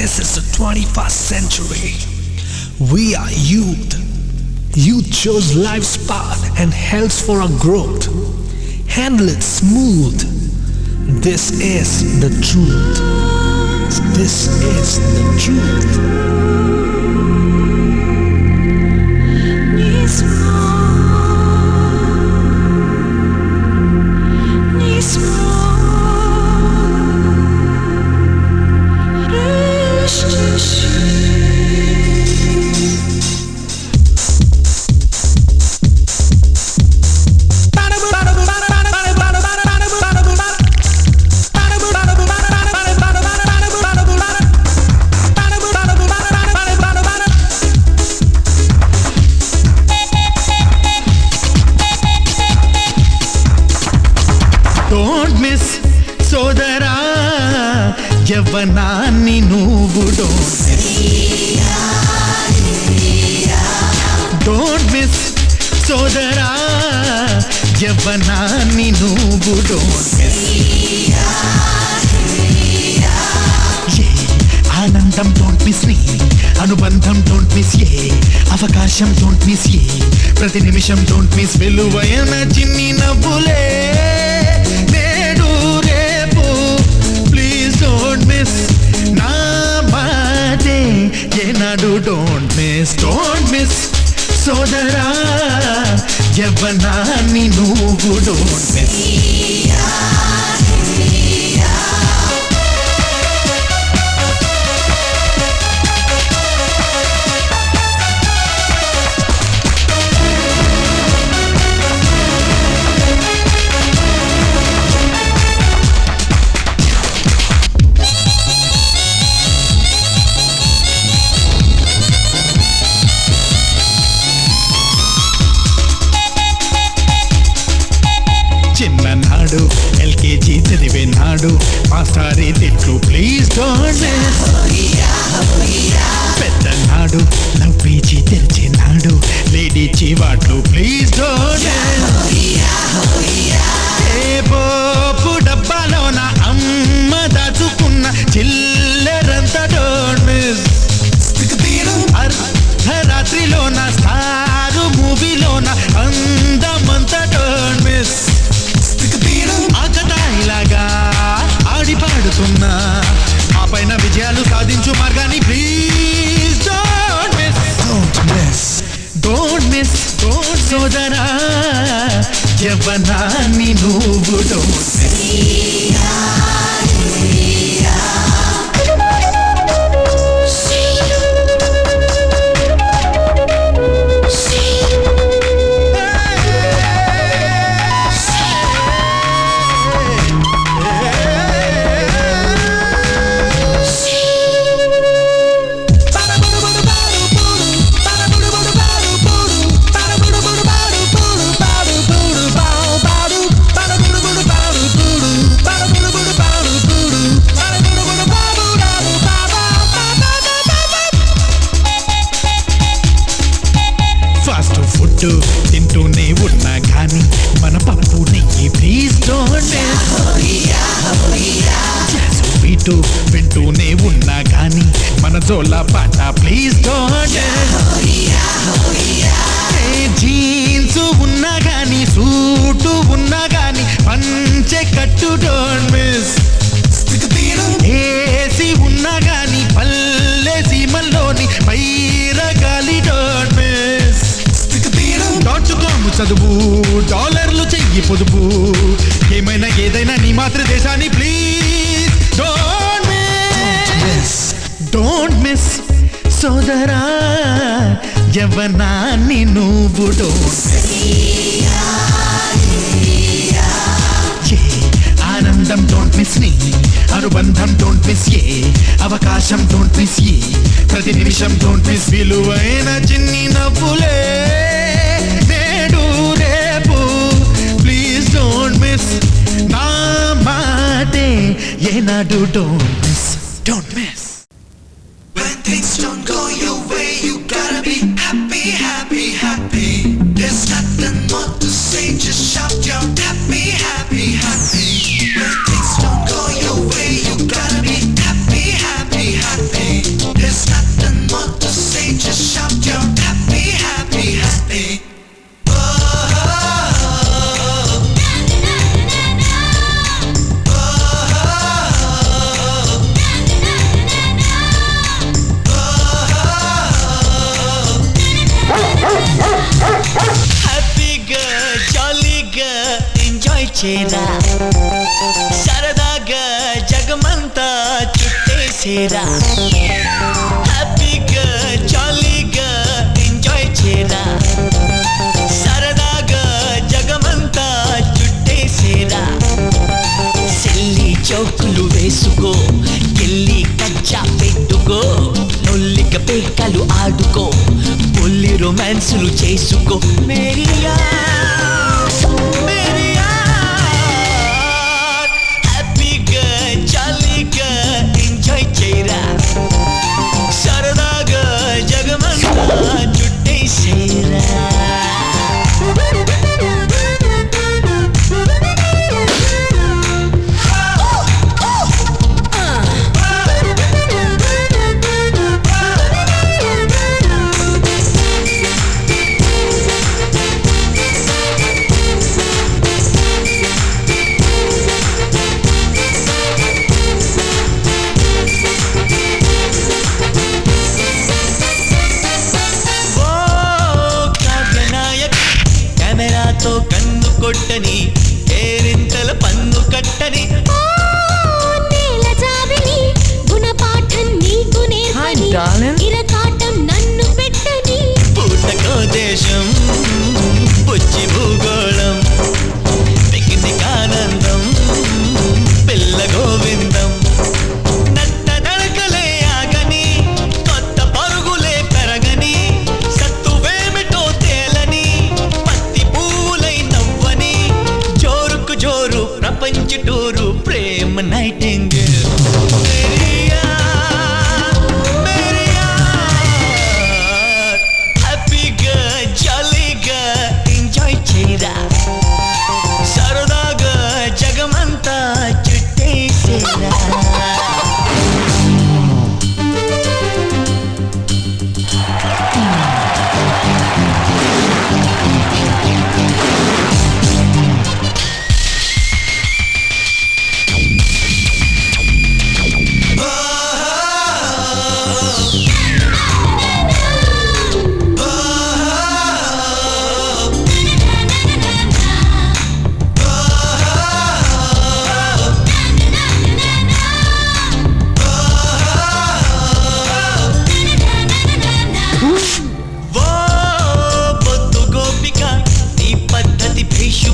this is the 21st century. We are youth. Youth chose life's path and health for our growth. Handle it smooth. This is the truth. This is the truth. Don't miss సోదరా యవ్వనాన్ని నువ్వు Don't miss సోదరా యవ్వనాన్ని నువ్వు ఆనందం don't miss me అనుబంధం don't miss ye అవకాశం don't miss ye ప్రతి నిమిషం don't miss విలువైన చిన్ని నవ్వులే Don't miss సోదరా యవ్వనాన్ని నువ్వు don't miss చిన్ననాడు ఎల్కేజీ చదివేనాడు మాస్టారి తిట్లు ప్లీజ్ డోంట్ మిస్ పెద్దనాడు లవ్ పేజీ తెరిచినాడు లేడీ చీవాట్లు ప్లీజ్ డోంట్ పోపు డబ్బాలోన అమ్మ దాచుకున్న చిల్లరంతా డోంట్ మిస్ అర్ధరాత్రిలోన స్టారు మూవీలోన అందమంతా డోంట్ మిస్ ఆకటాయిలాగా ఆడి పాడుతున్నా ఆ పైన విజయాలు సాధించు మార్గాన్ని ప్లీజ్ డోంట్ మిస్ సోదరా యవ్వనాన్ని నువ్వు డోంట్ మిస్ తింటూనే ఉన్నా కానీ మన పప్పు నెయ్యి ప్లీజ్ డోంట్ బీటు వింటూనే ఉన్నా కానీ మన జోల పాట ప్లీజ్ డోంట్ జీన్స్ ఉన్నా కానీ సూటు ఉన్నా కానీ పంచె కట్టు డోంట్ మిస్ ఏసి ఉన్నా కానీ పల్లె సీమల్లోని పైరగాలి డోంట్ మిస్ దాచుకోము చదువు డాలర్లు చెయ్యి పొదుపు ఏమైనా ఏదైనా నీ మాతృదేశాన్ని ప్లీజ్ డోంట్ మిస్ సోదరా యవ్వనాన్ని నువ్వు ఆనందం డోంట్ మిస్ నీ అనుబంధం డోంట్ మిస్ ఏ అవకాశం డోంట్ మిస్ ఏ ప్రతి నిమిషం డోంట్ మిస్ విలువైన చిన్ని నవ్వులే నా మాటే ఏనాడు don't miss When things don't go your way you gotta be happy happy happy There's nothing more to say just shout your happy happy happy When things don't go your way you gotta be happy happy happy చేరా సరదాగా జగమంతా చుట్టేసేరా హ్యాపీగా జాలీగా enjoy చేరా సరదాగా జగమంతా చుట్టేసేరా సెల్లి చౌకులు వేసుకో గిల్లి కచ్చా పెట్టుకో నొల్లిక పేకలు ఆడుకో పొల్లి రొమాన్సులు చేసుకో మేరియా హ్యాపీగా జాలీగా ఎంజాయ్ చేయరా సరదాగా జగమంతా చుట్టేసేరా కెమెరాతో కన్ను కొట్టని కేరింతల పన్ను కట్టని నన్ను పెట్టని పూటకో దేశం పుచ్చి భూగోళం పిక్నిక్ ఆనందం పిల్ల గోవిందం నట్ట నడకలే ఆగని కొత్త పరుగులే పెరగని సత్తువేమిటో తేలని పత్తి పూలై నవ్వని జోరుకు జోరు ప్రపంచ టూరు ప్రేమ నైటింగేల్ హ్యాపీగా జాలీగా ఎంజాయ్ చేయరా సరదాగా జగమంతా చుట్టేసేరా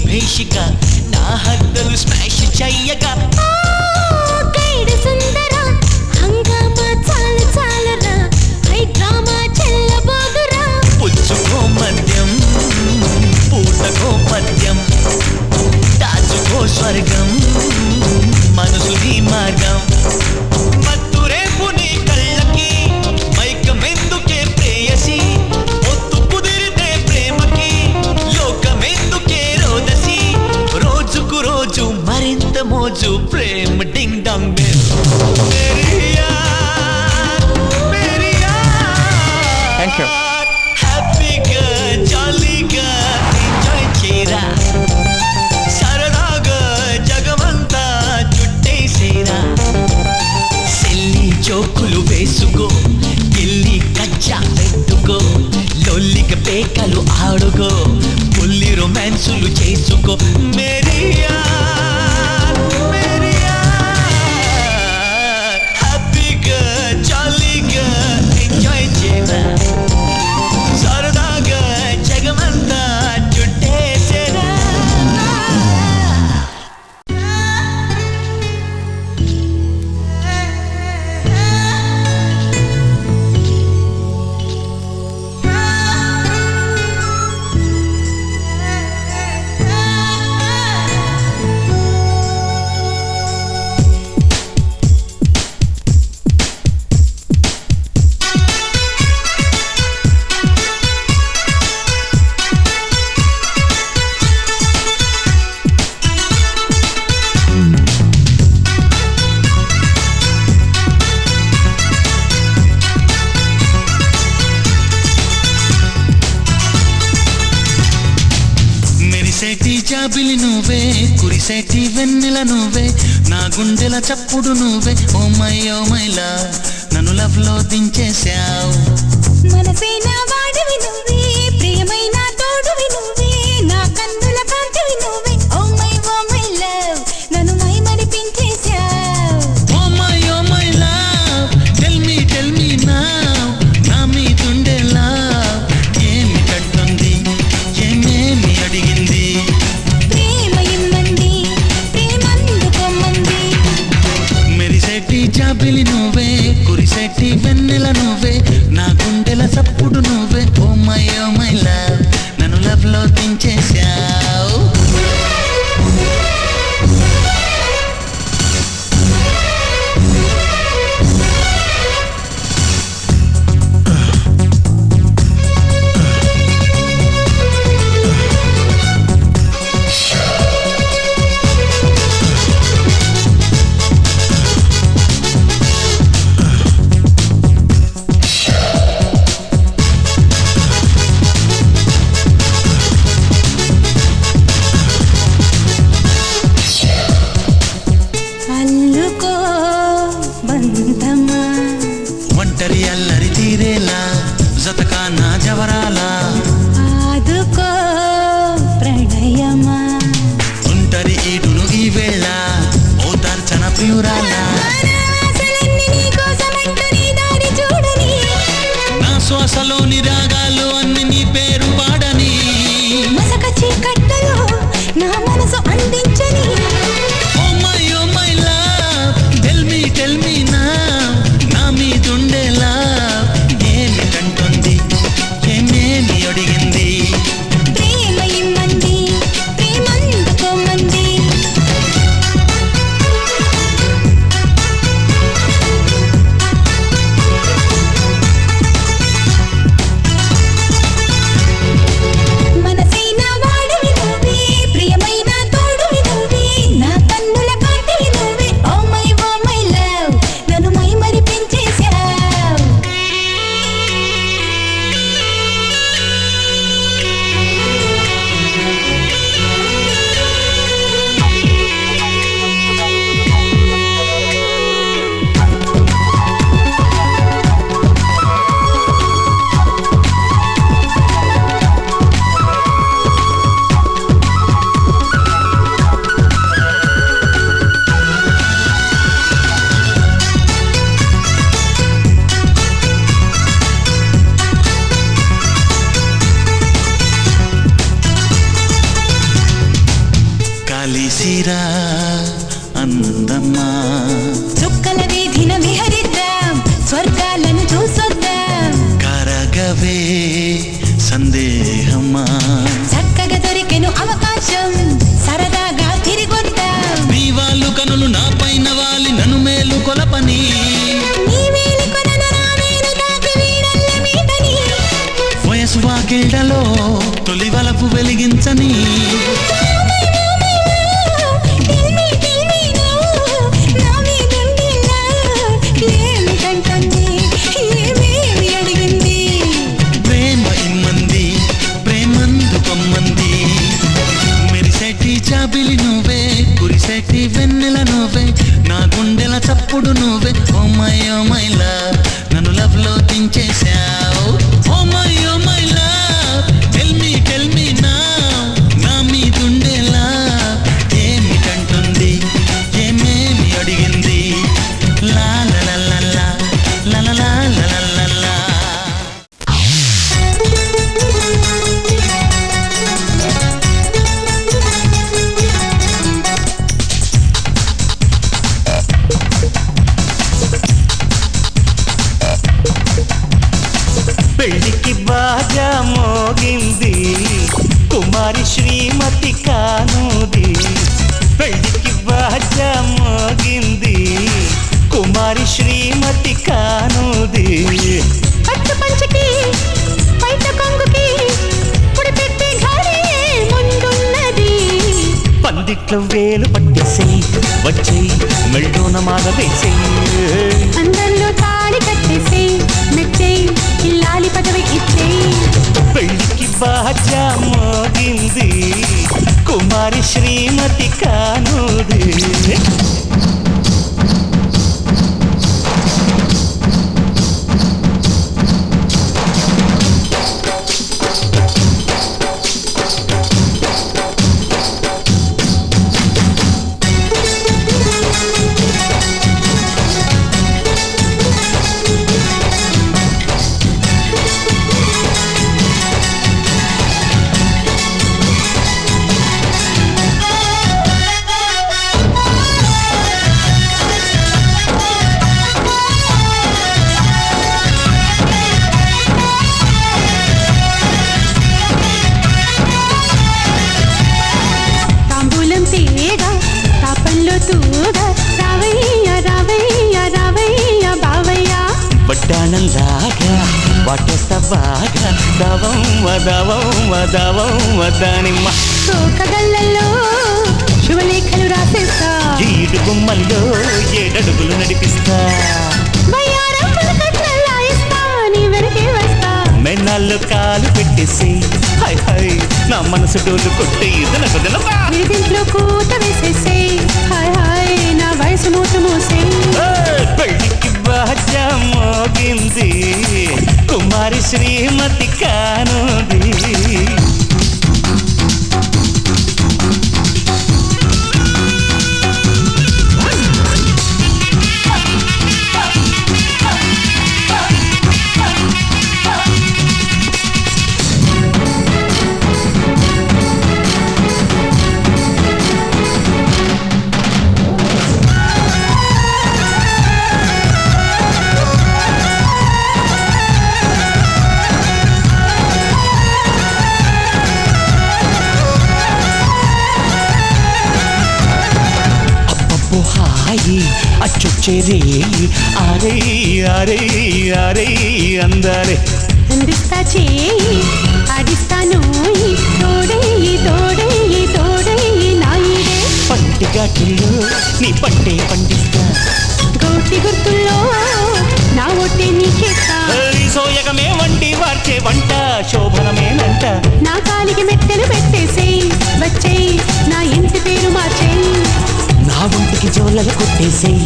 భేషిక నా హద్దలు స్మాష్ చెయ్యగా కైడ సుందర హంగామా చాలు చాలరా హై డ్రామా చెల్లబోదురా పుచ్చుకో మద్యం పూటకో పద్యం దాచుకో స్వర్గం మనసు నీ మార్గం మత్తు రేపు నీ కళ్ళకి మైకమెందుకే ప్రేయసి ఒత్తు కుదిరితే ప్రేమకి లోకమెందుకే రోదసి రోజుకు రోజు మరింత మోజు ప్రేమ ding dong bell Thank you. హ్యాపీగా జాలీగా ఎంజాయ్ చేయరా సరదాగా జగమంతా చుట్టేసేరా సెల్లి చోకులు వేసుకో గిల్లి కచ్చా పెట్టుకో లొల్లిక పేకలు ఆడుకో పుల్లి రొమాన్సులు చేసుకో మేరియా హ్యాపీగా జాలీగా ఎంజాయ్ చేయరా సరదాగా జగమంతా చుట్టేసేరా మెరిసేటి జాబిలి నువ్వే కురిసేటి వెన్నెల నువ్వే నా గుండెల చప్పుడు నువ్వే ఓ మై లవ్ నన్ను లవ్ లో దించేశావు మనసైన వాడివి నువ్వే ప్రియమైన తోడువి నువ్వే నా కన్నుల కాంతివి నువ్వే ఓ మై మెరిసేటి వెన్నెల నువ్వే నా గుండెల సప్పుడు నువ్వే ఓ మై లవ్ నన్ను లవ్ లో దించేశావు ఒంటరి అల్లరి తీరేలా జతకా నా జవరాలా ఆదుకో ప్రణయమా ఒంటరి ఈటును ఈ వేళ ఓ దర్శన ప్రియురాలా నా శ్వాసలోని రాగాలు అన్ని నీ పేరు పాడని మసక చీకట్టలో నా మనసు అందించని oh my love tell me నా నా మీదుండేలా ఏమిటంటుంది ఏమేమి అడిగింది ప్రేమ ఇమ్మంది ప్రేమందుకోమంది మనసైన వాడివి నువ్వే ప్రియమైన తోడువి నువ్వే నా కన్నుల కాంతివి నువ్వే ఓ మై లవ్ నన్ను మై మరి పెంచేశావు కలిసిరా అందమ్మా చుక్కల వీధిన విహరిద్దాం స్వర్గాలను చూసొద్దాం కరగవే సందేహమ్మా చక్కగా దొరికెను అవకాశం సరదాగా తిరిగొద్దాం నీ వాళ్ళు కనులు నా పైన వాలి నన్ను మేలు కొలపని నీ వేలి కొనను నా వేలు తాకి వీడల్ల మీటని వయసు వాకిళ్లలో తొలి వలపు వెలిగించని ప్రేమ ఇమ్మంది ప్రేమందుకొమ్మంది మెరిసేటి చాబిలి నువ్వే కురిసేటి వెన్నెల నువ్వే నా గుండెల చప్పుడు నువ్వే ఓ మై లవ్ నన్ను లవ్ లో దించేశావు oh my love tell me నా నా మీదుండేలా ఏమిటంటుంది ఏమేమి అడిగింది లా లా లా లా లా లా లా లా లా లా పెళ్లికి బాగా మోగింది కుమారి శ్రీమతి కానుది పెళ్లికి బాగా మోగింది కుమారి శ్రీమతి కానుది పట్టు పంచకి పైట కొంగుకి పుడి పెట్టి ఘడి ముందున్నది పందిట్లో వేలు పట్టేసేయి వచ్చేయి మెళ్ళోన మాల వేసేయి అందరిలో తాళి కట్టేసి మెచ్చేయి ఇల్లాలి పదవి ఇచ్చేయి పెళ్లికి బాగా మోగింది కుమారి శ్రీమతి కానుది వడ్డాణంలాగా వాటేస్తా బాగా దానిమ్మ సోకగళ్ళల్లో శుభలేఖలు రాసేస్తా ఈడు గుమ్మల్లో 7 అడుగులు నడిపిస్తా వయ్యారం పలకట్లల్లా ఇస్తా నీ వెనకే వస్తా మెన్నాళ్ళు కాలు పెట్టేసి హై హై నా మనసు డోలు కొట్టి వీధింట్లో కూత వేసేసే హాయ్ హాయ్ నా వయసు మూత మూసే పెళ్ళికి బాజా మోగింది కుమారి శ్రీమతి కానుంది హాయి అచ్చొచ్చేరే అరే అరే అరే అందారే అందిస్తా చేయి ఆడిస్తాను తోడేయి తోడేయి తోడేయి నాయిడే పంటిగాటిల్లో నీ పట్టే పండిస్తా గోటి గుర్తుల్లో నా ఒట్టే నీకేస్తా సోయగమే వంటి వార్చే వంట శోభనమేనంట నా కాలికి మెట్టెలు పెట్టేసేయి వచ్చేయి నా ఇంటి పేరు మార్చేయి నా ఒంటికి జోళ్ళలు కొట్టేసేయి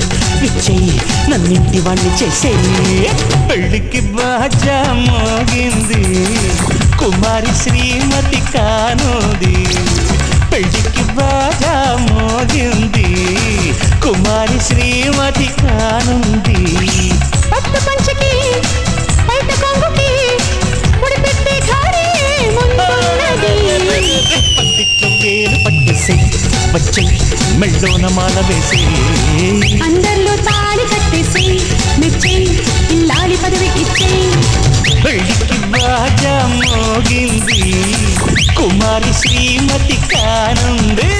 ఇచ్చేయి నన్నింటి వాణ్ణి చేసేయి పెళ్ళికి బాజా మోగింది కుమారి శ్రీమతి కానుంది పెళ్ళికి బాజా మోగింది కుమారి శ్రీమతి కానుంది పట్టు పంచకి బయట కొంగుకి ముడి పెట్టే ఖాళీ ముందున్నది పందిట్లో వేలు పట్టేసి వచ్చే మెళ్ళోన మాల వేసి అందరిలో తాళి కట్టేసి మెచ్చే ఇల్లాలి పదవి ఇచ్చే పెళ్ళికి బాజా మోగింది కుమారి శ్రీమతి కానుంది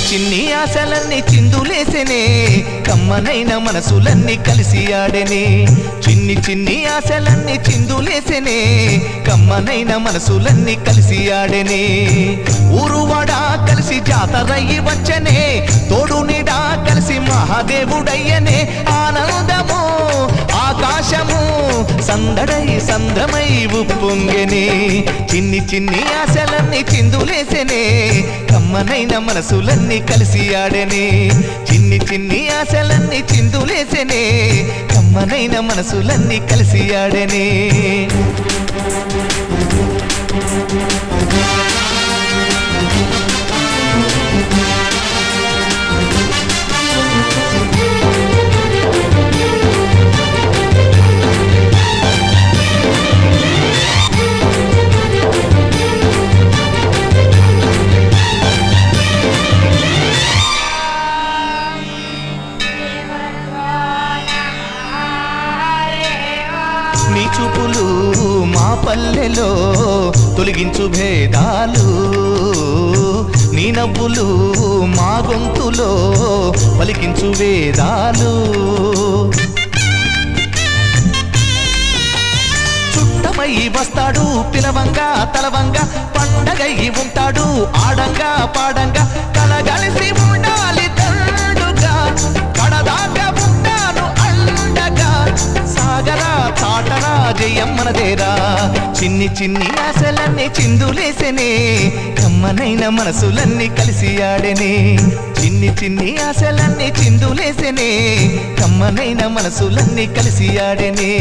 చిన్ని ఆశలన్నీ చిందులేసెనే కమ్మనైన మనసులన్నీ కలిసి ఆడెనే చిన్ని ఆశలన్నీ చిందులేసెనే కమ్మనైన మనసులన్నీ కలిసి ఆడెనే ఊరువాడా కలిసి జాతరయ్యి వచ్చనే తోడు నీడా కలిసి మహాదేవుడయ్యనే ఆనందము ఆకాశము సందడై సంద్రమై ఉప్పొంగెనే చిన్ని ఆశలన్నీ చిందులేసెనే కమ్మనైన మనసులన్నీ కలిసి ఆడెనే చిన్ని ఆశలన్నీ చిందులేసెనే కమ్మనైన మనసులన్నీ కలిసి ఆడెనే నీ చూపులు మా పల్లెలో తొలగించు భేదాలు నీ నవ్వులు మా గొంతులో పలికించు వేదాలు చుట్టమై వస్తాడు పిలవంగా తలవంగా పండగై ఉంటాడు ఆడంగా పాడంగా కలగలిసి ఉండాలి తండుగా కడదాకా ఉంటాను అండగా సాగరా చాటరా జయమ్మనదేరా చిన్ని ఆశలన్నీ చిందులేసెనే కమ్మనైన మనసులన్నీ కలిసి ఆడెనే చిన్ని ఆశలన్నీ చిందులేసెనే కమ్మనైన మనసులన్నీ కలిసి ఆడెనే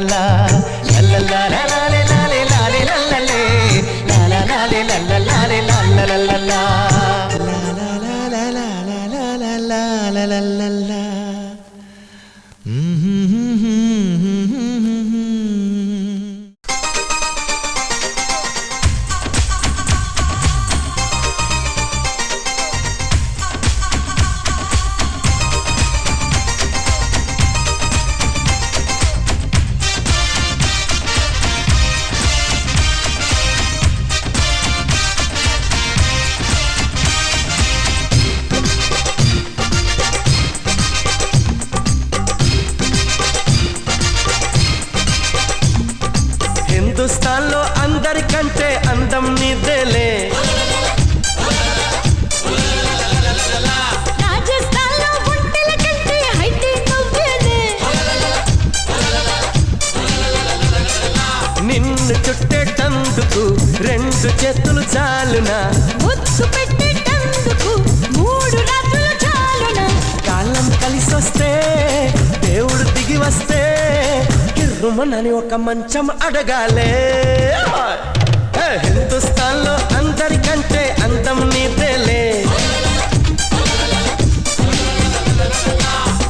లా లల్లలా లాలే లాలే లాలే లల్లలే లాలా లాలే లల్లలాలే లల్లలల్లలా లాలలా హిందుస్థాన్లో అందరికంటే అందం నీదేలే రాజస్థాన్లో గుంటల కంటే హైట్ నువ్వేలే నిన్ను చుట్టేటందుకు రెండు చేతులు చాలునా ముద్దు పెట్టేటందుకు 3 రాత్రులు చాలునా కాలం కలిసొస్తే దేవుడు దిగి వస్తే కిర్రుమనని ఒక మంచం అడగాలే హిందుస్థాన్లో అందరికంటే అందం నీదేలే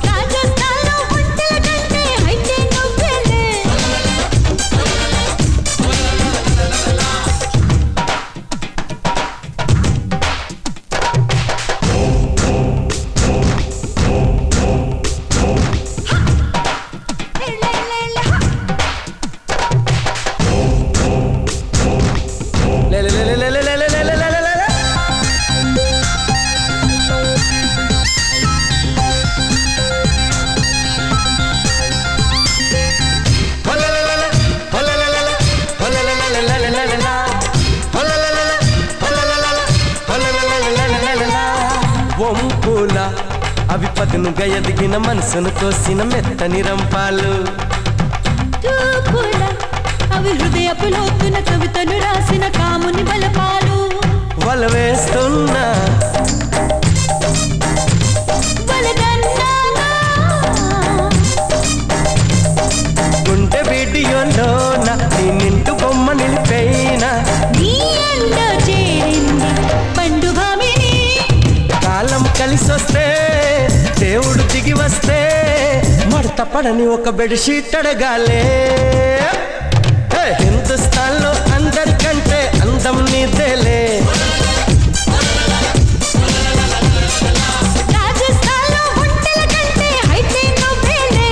రాజస్థాన్లో గుంటల కంటే హైట్ నువ్వేలే వంపుల అవి పదునుగా ఎదిగిన మనసును కోసిన మెత్తని రంపాలు తూపుల అవి హృదయపు లోతున కవితను రాసిన కాముని బలపాలు వల వేస్తున్నా వలదన్నానా గుండె వీడియోలోన నీ నిండు బొమ్మ నిలిపైనా నీ అండ చేరింది పండుగమిని కాలం కలిసొస్తే దేవుడు దిగి వస్తే మడత పడని ఒక బెడ్షీట్ అడగాలే హిందుస్థాన్లో అందరికంటే అందం నీదేలే రాజస్థాన్లో గుంటల కంటే హైట్ నువ్వేలే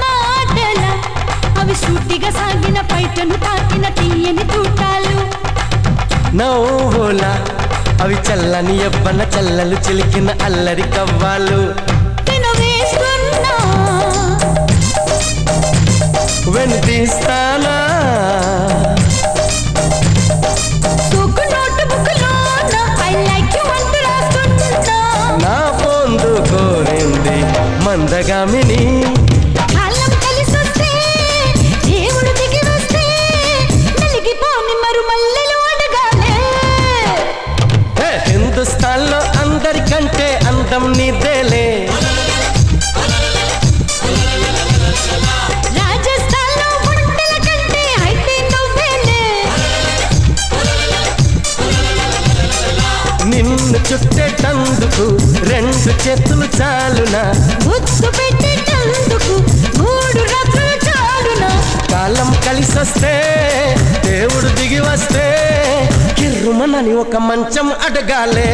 మాటల అవి సూటిగా సాగిన పైటను తాకిన తీయని తూటాలు నవ్వుల అవి చల్లని ఎవ్వన చల్లలు చిలికిన అల్లరి కవ్వాలు తినవేస్తున్నా వెనుదీస్తానా సోకు నోటు బుక్లోన ఐ లైక్ యు అంటూ రాస్తున్నా నా పొందు కోరింది మందగామిని కాలం కలిసొస్తే దేవుడు దిగి వస్తే నలిగిపోని మరుమల్లెలు అడగాలే హిందుస్థాన్లో అందరికంటే అందం నీదేలే రాజస్థాన్లో గుంటల కంటే హైట్ నువ్వేలే నిన్ను చుట్టేటందుకు రెండు చేతులు చాలునా ముద్దు పెట్టేటందుకు 3 రాత్రులు చాలునా కాలం కలిసొస్తే దేవుడు దిగి వస్తే కిర్రుమనని ఒక మంచం అడగాలే